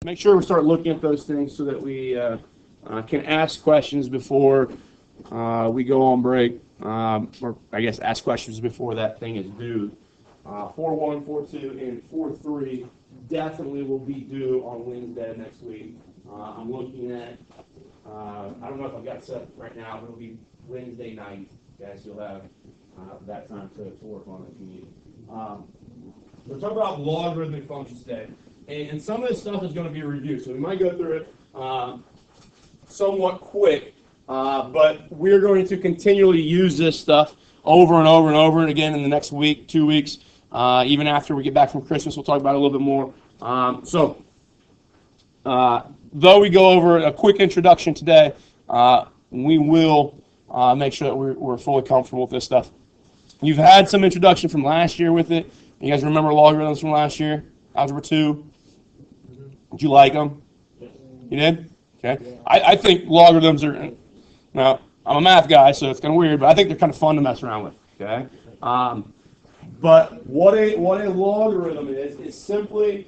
make sure we start looking at those things so that we can ask questions before we go on break, or I guess ask questions before that thing is due. 4-1, 4-2, and 4-3 definitely will be due on Wednesday next week. I'm looking at, I don't know if I've got it set right now, but it'll be Wednesday night. Guys, you'll have that time to work on it if you need. We're talking about logarithmic functions today. And some of this stuff is going to be reviewed, so we might go through it somewhat quick, but we're going to continually use this stuff over and over and over and again in the next week, 2 weeks. Even after we get back from Christmas, we'll talk about it a little bit more. Though we go over a quick introduction today, we will make sure that we're fully comfortable with this stuff. You've had some introduction from last year with it. You guys remember logarithms from last year? Algebra 2? Did you like them? You did? Okay. I think logarithms are, now, I'm a math guy, so it's kind of weird, but I think they're kind of fun to mess around with. Okay. But what a logarithm is simply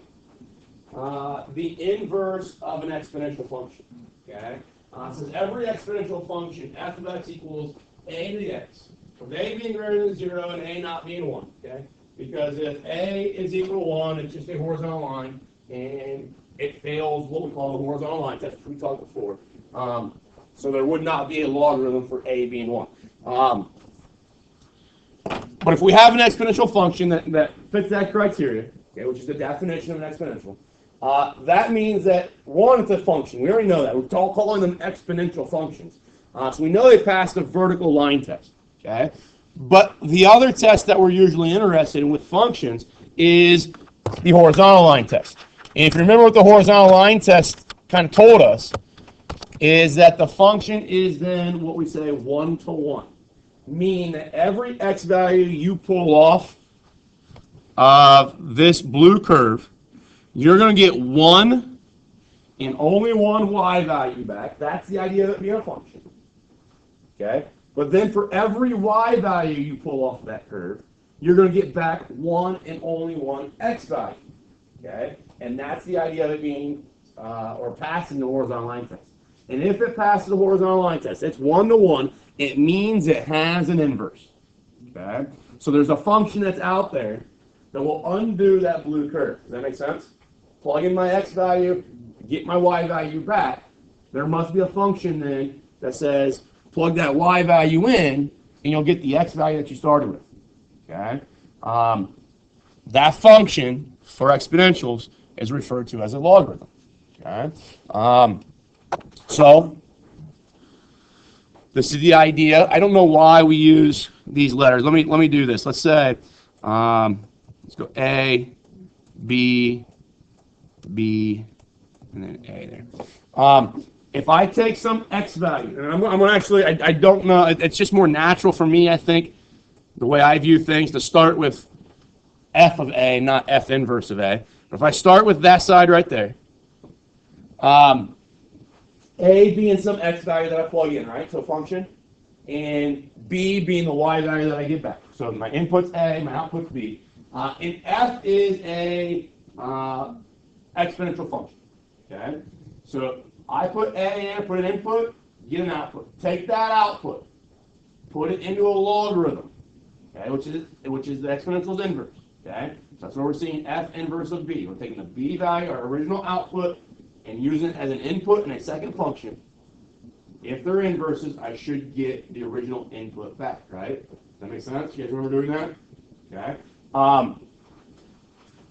the inverse of an exponential function. Okay. It says every exponential function, f of x equals a to the x, with a being greater than 0 and a not being 1. Okay. Because if a is equal to 1, it's just a horizontal line, and it fails what we call the horizontal line test, which we talked before. So there would not be a logarithm for a being 1. But if we have an exponential function that fits that criteria, okay, which is the definition of an exponential, that means that, one, it's a function. We already know that. We're all calling them exponential functions. So we know they pass the vertical line test. Okay? But the other test that we're usually interested in with functions is the horizontal line test. And if you remember what the horizontal line test kind of told us, is that the function is then what we say 1-to-1, meaning that every x value you pull off of this blue curve, you're going to get one and only one y value back. That's the idea of it being a function. Okay? But then for every y value you pull off that curve, you're going to get back one and only one x value. Okay? And that's the idea of it being, or passing the horizontal line test. And if it passes the horizontal line test, it's 1-to-1, it means it has an inverse. Okay? So there's a function that's out there that will undo that blue curve. Does that make sense? Plug in my x value, get my y value back. There must be a function then that says, plug that y value in, and you'll get the x value that you started with. Okay? That function for exponentials is referred to as a logarithm. Okay? So this is the idea. I don't know why we use these letters. Let me do this. Let's say let's go A, B, B, and then A there. If I take some x value, and I'm going to actually, I don't know, it's just more natural for me, I think, the way I view things, to start with f of A, not f inverse of A. But if I start with that side right there, A being some x value that I plug in, right, to a function, and B being the y value that I get back. So my input's A, my output's B. And f is a exponential function. Okay? So I put A in, put an input, get an output. Take that output, put it into a logarithm, okay, which is the exponential's inverse. Okay? So that's where we're seeing f inverse of B. We're taking the B value, our original output, and using it as an input in a second function. If they're inverses, I should get the original input back, right? Does that make sense? You guys remember doing that? Okay.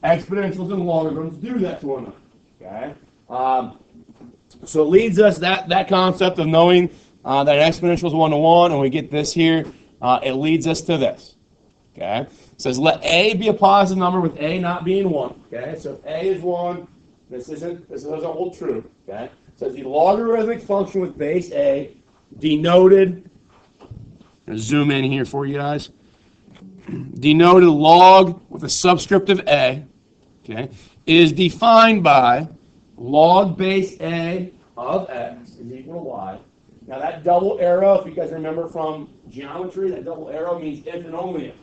Exponentials and logarithms do that to one another. Okay. So it leads us, that concept of knowing that an exponential is 1-to-1, and we get this here, it leads us to this. Okay. It says let A be a positive number with A not being 1. Okay. So if A is 1, this doesn't hold true. Okay. It says the logarithmic function with base A denoted, I'm going to zoom in here for you guys, denoted log with a subscript of A, okay, is defined by log base A of x is equal to y. Now that double arrow, if you guys remember from geometry, that double arrow means if and only if.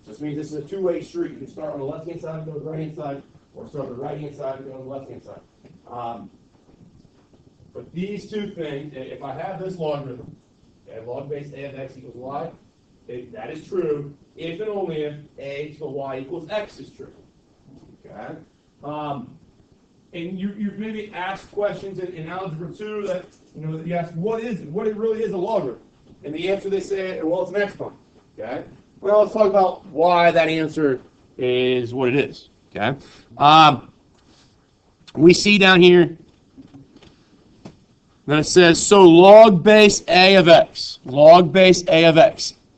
So this means this is a two-way street. You can start on the left-hand side and go to the right-hand side, or start on the right-hand side and go to the left-hand side. But these two things, if I have this logarithm, okay, log base a of x equals y, that is true if and only if a to the y equals x is true. Okay? And you've maybe asked questions in algebra 2 that, you ask, what it really is a logarithm? And the answer they say, well, it's an exponent. Okay? Well, let's talk about why that answer is what it is. Okay? We see down here that it says, so log base a of x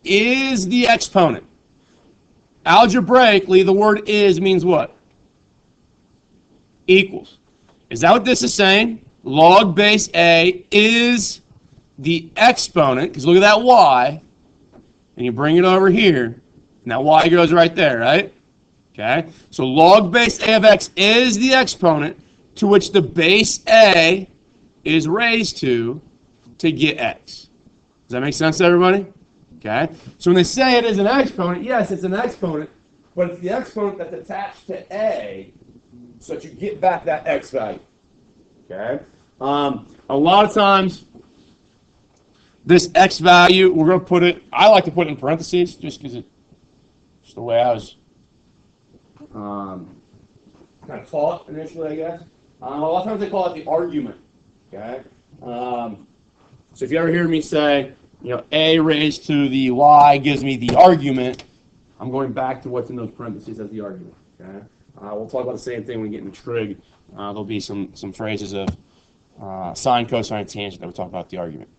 is the exponent. Algebraically, the word is means what? Equals. Is that what this is saying? Log base a is the exponent, because look at that y, and you bring it over here, and that y goes right there, right? Okay? So log base a of x is the exponent to which the base a is raised to get x. Does that make sense to everybody? Okay? So when they say it is an exponent, yes, it's an exponent, but it's the exponent that's attached to a so that you get back that x value. Okay? A lot of times, this x value, we're going to put it, I like to put it in parentheses just because it's just the way I was kind of taught initially, I guess. A lot of times they call it the argument. Okay? So if you ever hear me say, a raised to the y gives me the argument, I'm going back to what's in those parentheses as the argument. Okay? We'll talk about the same thing when we get into trig. There'll be some phrases of sine, cosine, tangent that will talk about the argument.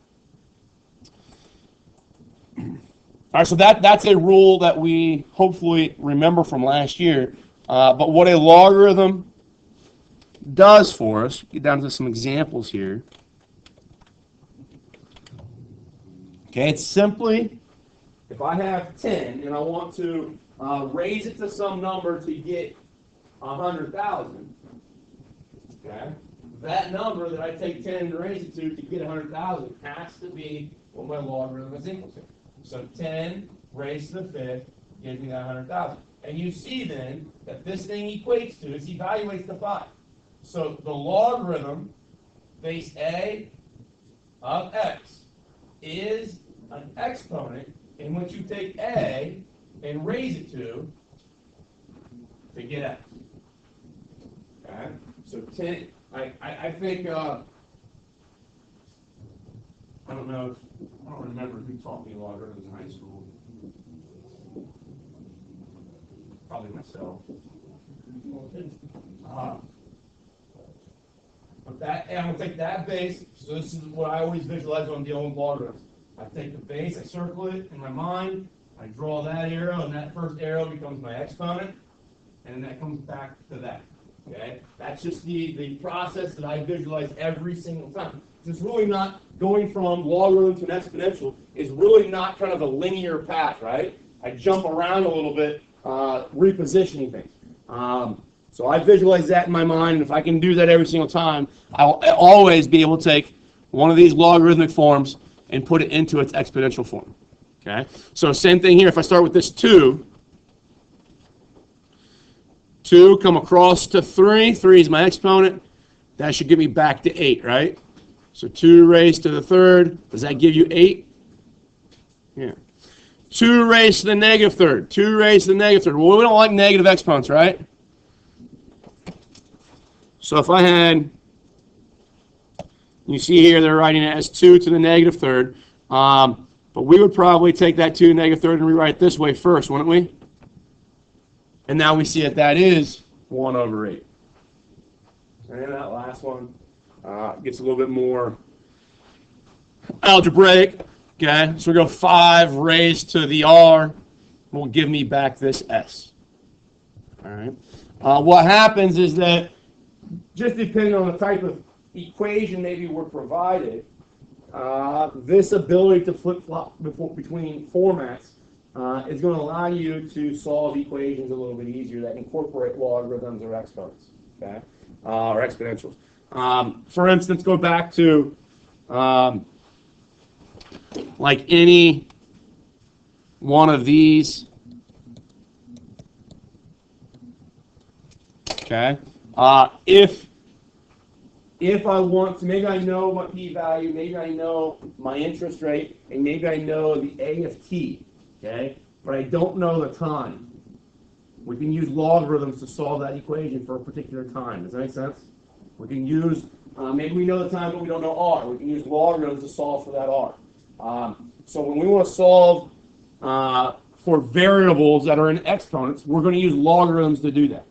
All right, so that's a rule that we hopefully remember from last year. But what a logarithm does for us, get down to some examples here. Okay, it's simply, if I have 10 and I want to raise it to some number to get 100,000, okay, that number that I take 10 to raise it to get 100,000 has to be what my logarithm is equal to. So 10 raised to the fifth gives me that 100,000. And you see then that this thing equates to, it evaluates to 5. So the logarithm base a of x is an exponent in which you take a and raise it to get x. Okay? So 10, I think, I don't remember who taught me logarithms in high school. Probably myself. But I'm going to take that base, so this is what I always visualize when I'm dealing with logarithms. I take the base, I circle it in my mind, I draw that arrow, and that first arrow becomes my exponent, and then that comes back to that. Okay? That's just the process that I visualize every single time. It's really not going from logarithm to an exponential is really not kind of a linear path, right? I jump around a little bit, repositioning things. So I visualize that in my mind, and if I can do that every single time, I'll always be able to take one of these logarithmic forms and put it into its exponential form. Okay? So same thing here. If I start with this 2 come across to 3. 3 is my exponent. That should get me back to 8, right? So 2 raised to the third. Does that give you 8? Yeah. 2 raised to the negative third. 2 raised to the negative third. Well, we don't like negative exponents, right? So if I had, you see here they're writing it as 2 to the negative third. But we would probably take that 2 to the negative third and rewrite it this way first, wouldn't we? And now we see that is 1 over 8. And that last one gets a little bit more algebraic. Okay, so we go 5 raised to the r will give me back this s. All right. What happens is that just depending on the type of equation maybe we're provided, this ability to flip-flop between formats is going to allow you to solve equations a little bit easier that incorporate logarithms or exponents, okay, or exponentials. For instance, go back to like any one of these. Okay, if if I want to, maybe I know my p-value, maybe I know my interest rate, and maybe I know the a of t, okay? But I don't know the time. We can use logarithms to solve that equation for a particular time. Does that make sense? We can use, maybe we know the time, but we don't know r. We can use logarithms to solve for that r. So when we want to solve for variables that are in exponents, we're going to use logarithms to do that.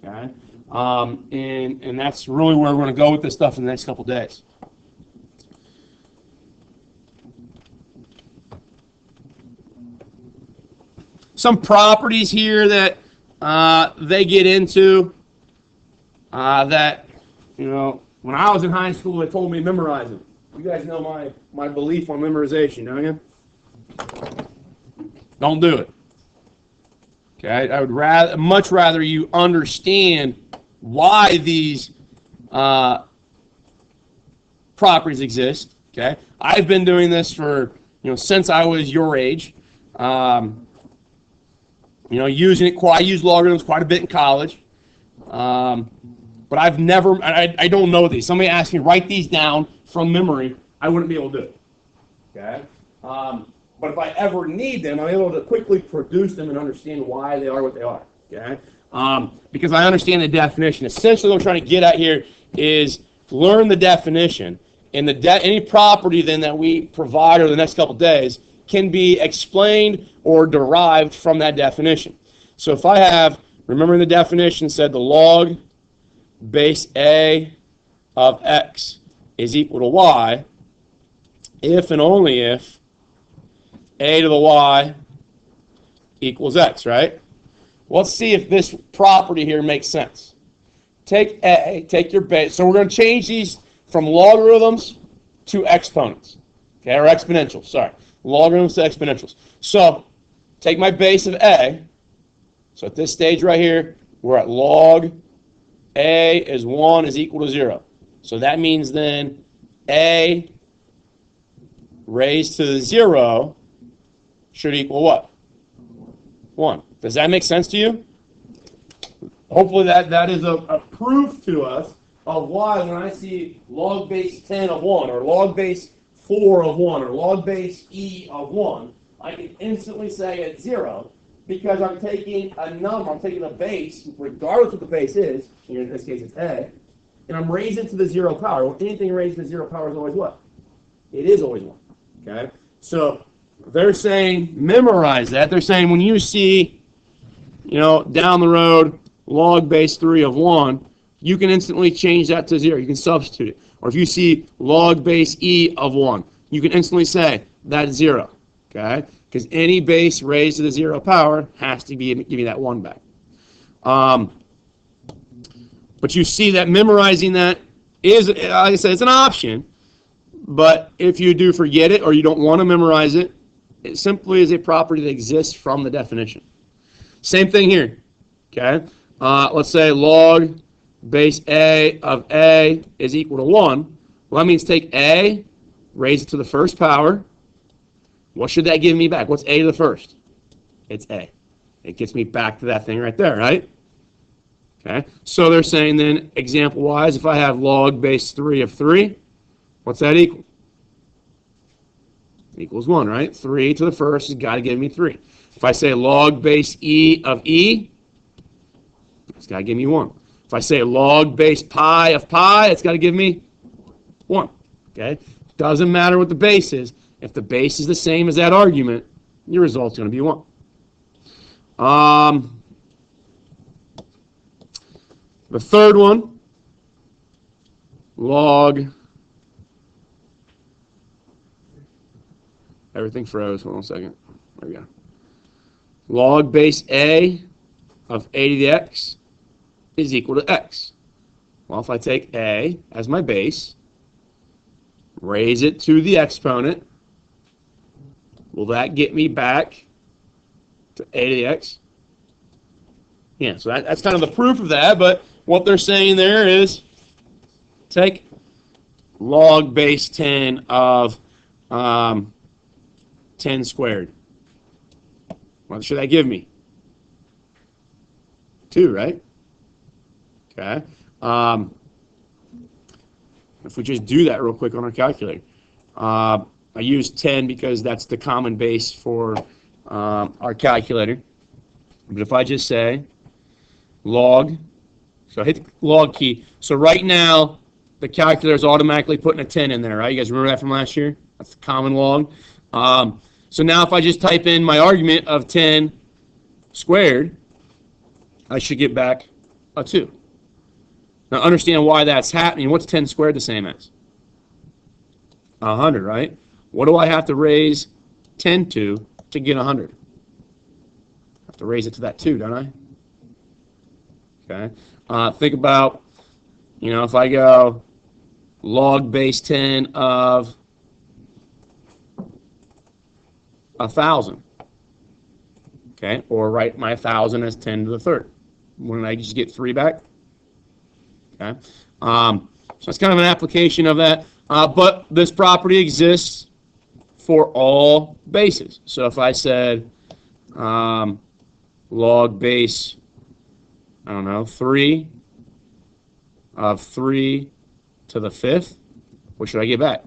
Okay? And that's really where we're going to go with this stuff in the next couple days. Some properties here that they get into that, you know, when I was in high school, they told me to memorize them. You guys know my belief on memorization, don't you? Don't do it. Okay, I would much rather you understand why these properties exist. Okay, I've been doing this for since I was your age. Using it I use logarithms quite a bit in college. But I've never, I don't know these. Somebody asked me, write these down from memory. I wouldn't be able to do it. Okay? But if I ever need them, I'm able to quickly produce them and understand why they are what they are. Okay? Because I understand the definition. Essentially, what I'm trying to get at here is learn the definition. And any property then that we provide over the next couple of days can be explained or derived from that definition. So if I have, remembering the definition said the log base a of x is equal to y if and only if a to the y equals x, right? Let's see if this property here makes sense. Take a, take your base. So we're going to change these from logarithms to exponents, okay, or exponentials, sorry. Logarithms to exponentials. So take my base of a. So at this stage right here, we're at log a is 1 is equal to 0. So that means then a raised to the 0 should equal what? 1. Does that make sense to you? Hopefully that is a proof to us of why when I see log base 10 of 1 or log base 4 of 1 or log base e of 1, I can instantly say it's 0 because I'm taking a number, I'm taking a base, regardless of what the base is, here in this case it's a, and I'm raising it to the 0 power. Well, anything raised to the 0 power is always what? It is always 1. Okay? So they're saying, memorize that. They're saying when you see, down the road, log base 3 of 1, you can instantly change that to 0. You can substitute it. Or if you see log base e of 1, you can instantly say that's 0. Okay? Because any base raised to the 0 power has to give me that 1 back. But you see that memorizing that is, like I said, it's an option. But if you do forget it or you don't want to memorize it, it simply is a property that exists from the definition. Same thing here. Okay? Let's say log base a of a is equal to 1. Well, that means take a, raise it to the first power. What should that give me back? What's a to the first? It's a. It gets me back to that thing right there, right? Okay. So they're saying then, example-wise, if I have log base 3 of 3, what's that equal? It equals 1, right? 3 to the first has got to give me 3. If I say log base e of e, it's got to give me 1. If I say log base pi of pi, it's got to give me 1. Okay? Doesn't matter what the base is. If the base is the same as that argument, your result's going to be 1. The third one, log, everything froze. Hold on a second. There we go. Log base a of a to the x is equal to x. Well, if I take a as my base, raise it to the exponent, will that get me back to a to the x? Yeah, so that's kind of the proof of that, but what they're saying there is take log base 10 of 10 squared. What should that give me? 2, right? Okay. if we just do that real quick on our calculator, I use 10 because that's the common base for our calculator. But if I just say log, so I hit the log key. So right now, the calculator is automatically putting a 10 in there, right? You guys remember that from last year? That's the common log. So now if I just type in my argument of 10 squared, I should get back a 2. Now understand why that's happening. What's 10 squared the same as? 100, right? What do I have to raise 10 to get 100? I have to raise it to that 2, don't I? Okay. Think about, if I go log base 10 of 1,000. Okay, or write my 1,000 as 10 to the third. Wouldn't I just get 3 back? Okay, so it's kind of an application of that. But this property exists for all bases. So if I said log base, 3 of 3 to the 5th, what should I get back?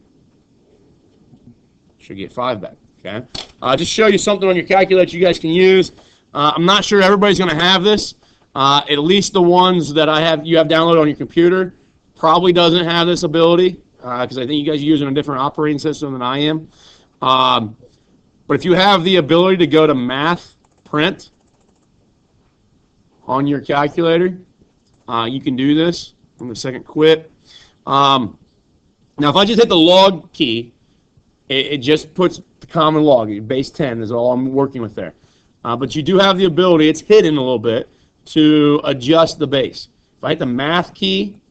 Should get 5 back. Okay. Just show you something on your calculator you guys can use. I'm not sure everybody's going to have this. At least the ones that you have downloaded on your computer probably doesn't have this ability because I think you guys are using a different operating system than I am. But if you have the ability to go to math print on your calculator, you can do this. I'm going to second quit. Now if I just hit the log key, it just puts the common log. Base 10 is all I'm working with there. But you do have the ability, it's hidden a little bit, to adjust the base. If I hit the math key,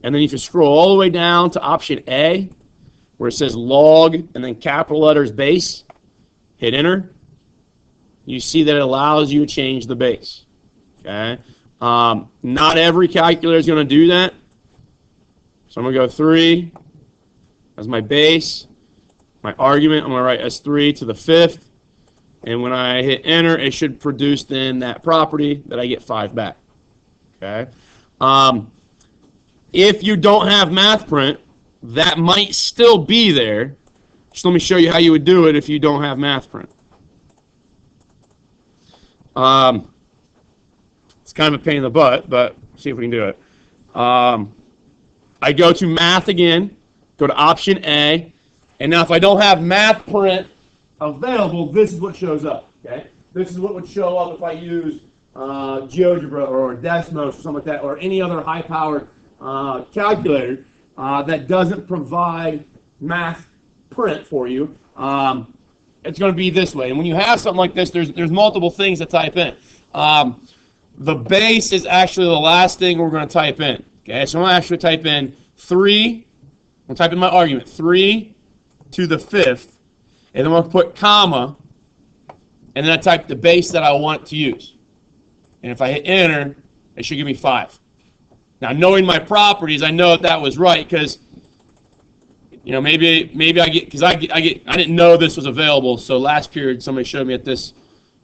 and then if you scroll all the way down to option A, where it says log and then capital letters base, hit enter, you see that it allows you to change the base. Okay. Not every calculator is going to do that. So I'm going to go 3 as my base. My argument, I'm going to write as 3 to the 5th. And when I hit enter, it should produce then that property that I get 5 back. Okay. If you don't have math print, that might still be there. Just let me show you how you would do it if you don't have math print. It's kind of a pain in the butt, but see if we can do it. I go to math again, go to option A, and now if I don't have math print available, this is what shows up. Okay, this is what would show up if I use GeoGebra or Desmos or something like that, or any other high-powered calculator that doesn't provide math print for you. It's going to be this way. And when you have something like this, there's multiple things to type in. The base is actually the last thing we're going to type in. Okay, so I'm going to actually type in 3. I'm going to type in my argument, 3 to the 5th, and then I'm going to put comma, and then I type the base that I want to use. And if I hit enter, it should give me 5. Now, knowing my properties, I know that was right because, maybe I get, because I didn't know this was available. So last period, somebody showed me that this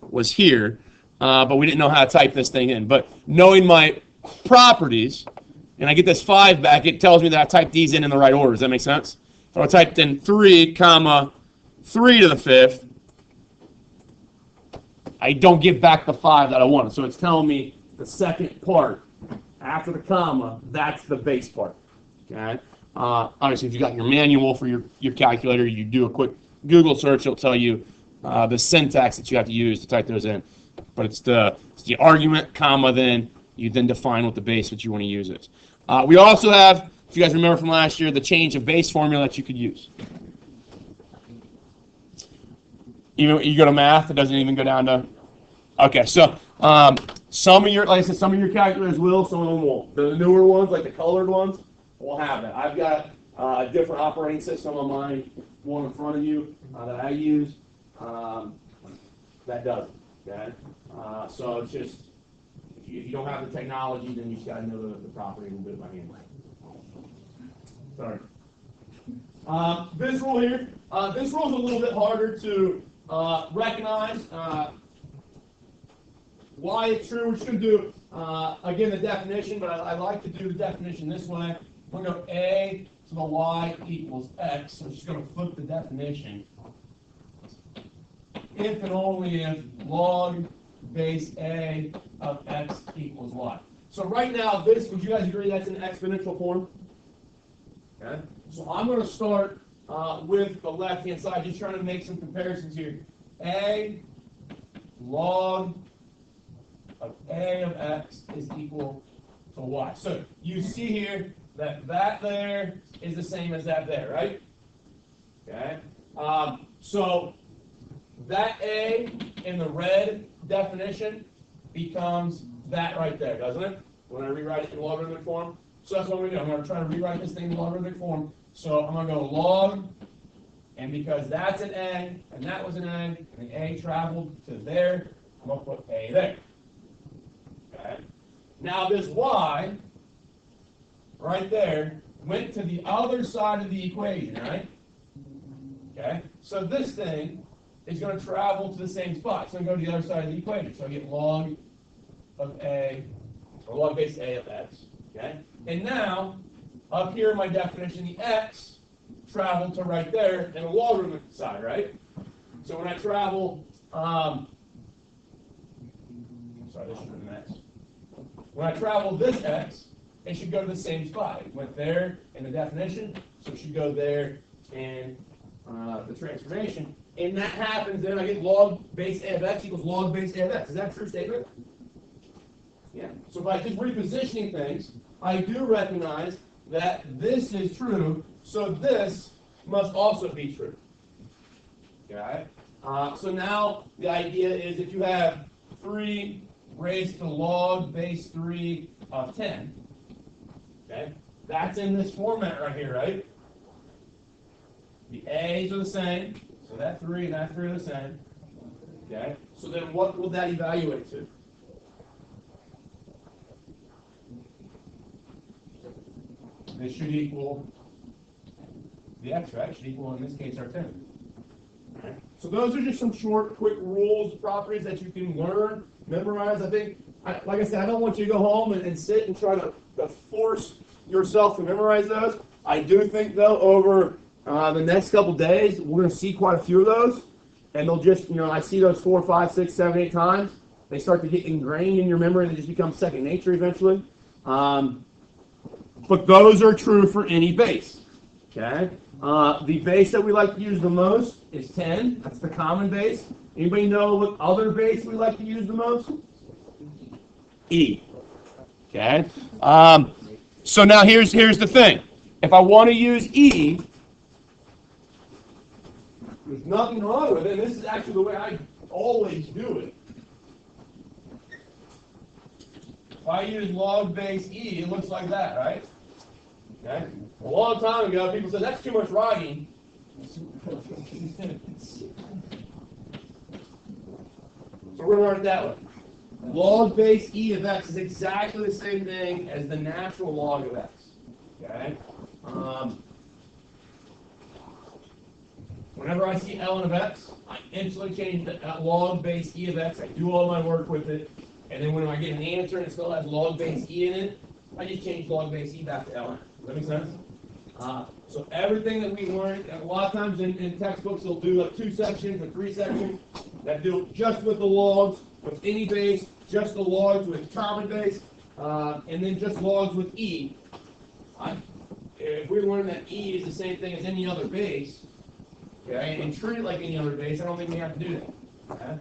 was here, but we didn't know how to type this thing in. But knowing my properties, and I get this 5 back, it tells me that I typed these in the right order. Does that make sense? So I typed in 3, comma, 3 to the 5th. I don't get back the 5 that I wanted. So it's telling me the second part after the comma, that's the base part. Okay. Obviously, if you got your manual for your calculator, you do a quick Google search, it'll tell you the syntax that you have to use to type those in. But it's the argument, comma, then you then define what the base that you want to use is. We also have, if you guys remember from last year, the change of base formula that you could use. You go to math, it doesn't even go down to. Okay, so some of your calculators will, some of them won't. The newer ones, like the colored ones, will have that. I've got a different operating system on mine, one in front of you that I use. That doesn't. Okay, so it's just if you don't have the technology, then you just got to know the property a little bit by hand. Sorry. This rule here, this rule is a little bit harder to recognize. Why it's true, we're just going to do, again, the definition, but I like to do the definition this way. we're going to go a to the y equals x. So it's just going to flip the definition. If and only if log base a of x equals y. So right now, this, would you guys agree that's an exponential form? Okay. So I'm going to start with the left-hand side, just trying to make some comparisons here. A log of a of x is equal to y. So you see here that that there is the same as that there, right? Okay. So that a in the red definition becomes that right there, doesn't it? When I rewrite it in logarithmic form. So that's what we're going to do. I'm going to try to rewrite this thing in logarithmic form. So I'm going to go log, and because that's an a, and that was an a, and the a traveled to there, I'm going to put a there. Okay. Now this y, right there, went to the other side of the equation, right? Okay. So this thing is going to travel to the same spot. It's going to go to the other side of the equation. So I get log of a, or log base a of x. Okay. And now, up here in my definition, the x traveled to right there in the logarithmic side, right? So when I travel, sorry, this should be the x. When I travel this x, it should go to the same spot. It went there in the definition, so it should go there in the transformation. And that happens, then I get log base a of x equals log base a of x. Is that a true statement? Yeah. So by just repositioning things, I do recognize that this is true, so this must also be true. Okay? So now the idea is if you have 3 raised to log base 3 of 10, okay, that's in this format right here, right? The a's are the same, so that 3 and that 3 are the same. Okay? So then what will that evaluate to? This should equal the x, right? Should equal, in this case, our 10. Right. So those are just some short, quick rules, properties that you can learn, memorize. I think, like I said, I don't want you to go home and sit and try to force yourself to memorize those. I do think, though, over the next couple days, we're going to see quite a few of those. And they'll just, I see those 4, 5, 6, 7, 8 times. They start to get ingrained in your memory and they just become second nature eventually. But those are true for any base. Okay? The base that we like to use the most is 10. That's the common base. Anybody know what other base we like to use the most? E. Okay? So now here's the thing. If I want to use E, there's nothing wrong with it. And this is actually the way I always do it. If I use log base E, it looks like that, right? Okay. A long time ago, people said, that's too much writing. So we're going to write it that way. Log base E of x is exactly the same thing as the natural log of x. Okay? Whenever I see ln of x, I instantly change that log base E of x. I do all my work with it. And then when I get an answer and it still has log base E in it, I just change log base E back to ln. Does that make sense? So everything that we learned, a lot of times in textbooks, they'll do like 2 sections or 3 sections that deal just with the logs, with any base, just the logs with common base, and then just logs with E. If we learn that E is the same thing as any other base, okay, and treat it like any other base, I don't think we have to do that. Okay?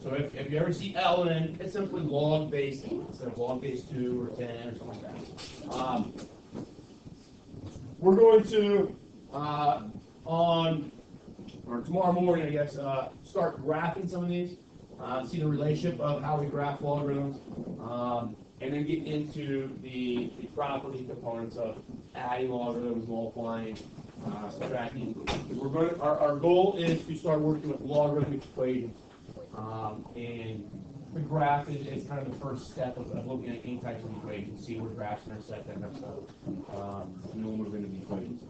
So if you ever see ln, it's simply log base E instead of log base 2 or 10 or something like that. We're going to, tomorrow morning, I guess, start graphing some of these, see the relationship of how we graph logarithms, and then get into the property components of adding logarithms, multiplying, subtracting. Our goal is to start working with logarithmic equations. And the graph is kind of the first step of looking at any types of equations, see where graphs intersect, that kind of stuff. And then we'll move into the equations.